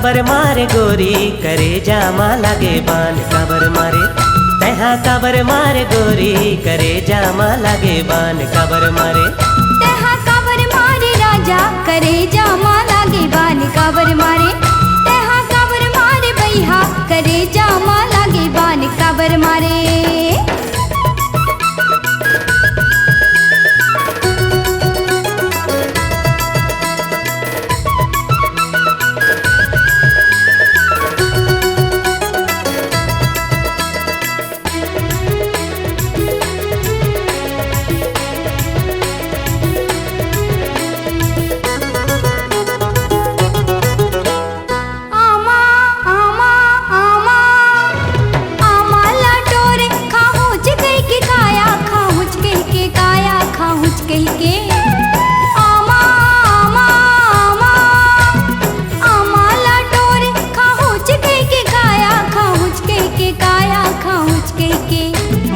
काबर मारे गोरी करे जामा लागे बान काबर मारे तहा काबर मारे गोरी करे जामा लागे बान काबर मारे तहा काबर मारे राजा करे जामा लागे बान काबर मारे तहा काबर मारे बैहा करे जामा लागे बान काबर मारे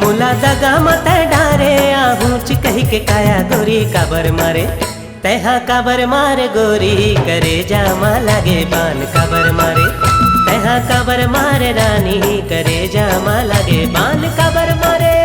मुला दगा मत डारे आहूच कही के काया गोरी काबर मारे तहा काबर मारे गोरी करे जामा लागे बान काबर मारे तहा काबर मारे रानी करे जामा लागे बान काबर मारे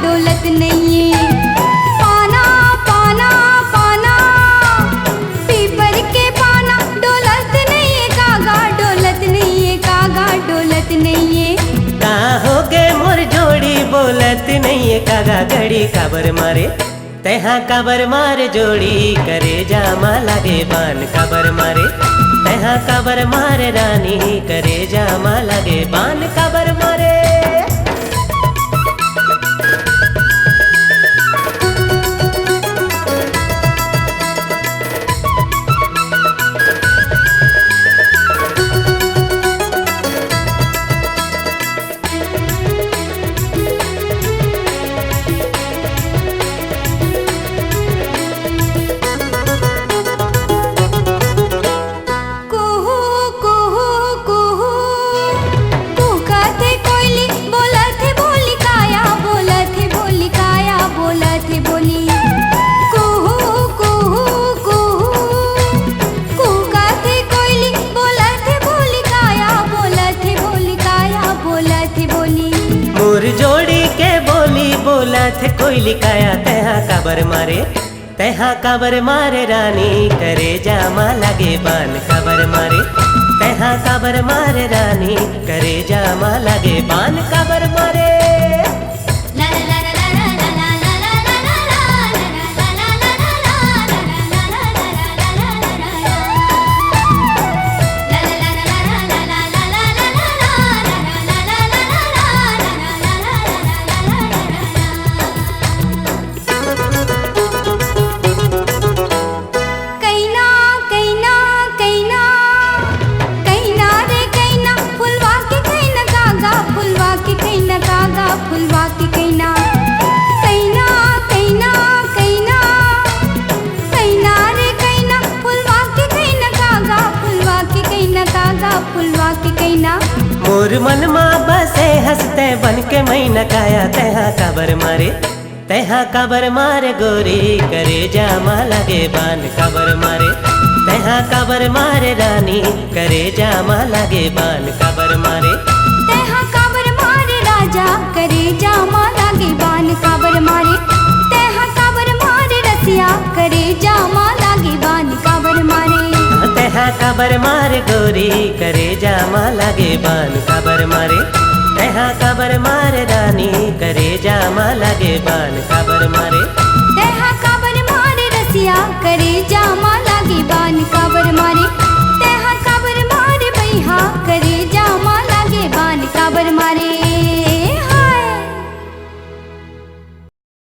डोलत नहीं है पाना पाना पाना पीपर के पाना डोलत नहीं है कागा डोलत नहीं है कागा डोलत नहीं है का हो गे मोर जोड़ी बोलत नहीं है कागा घड़ी काबर मारे तहा काबर मारे जोड़ी करे जामा लागे बान काबर मारे तहा काबर मारे रानी करे जामा लागे बान काबर मारे मोर जोड़ी के बोली बोला थे कोई लिखाया तहा काबर मारे तहा काबर मारे रानी करे जामा लागे बान काबर मारे तहा काबर मारे रानी करे जामा लागे बान काबर मारे फुलवा के कैना कैना कैना कैना कैना रे कैना फुलवा के कैना कागा फुलवा के कैना कागा फुलवा के कैना मोर मन माँ बसे हंसते बन के मैना काया तहा काबर मारे तहा काबर मारे गोरी करे जामा लगे बान काबर मारे तहा काबर मारे रानी करे जामा लगे बान काबर मारे तहा काबर मारे राजा करे जामा लागे बान काबर मारे तहा काबर मारे रसिया करे जामा लागे बान काबर मारे तहा काबर मारे गोरी करे जामा लागे बान काबर मारे तहा काबर मारे रानी करे जामा लागे बान काबर मारे तहा काबर मारे रसिया करे जामा लागे बान काबर मारे।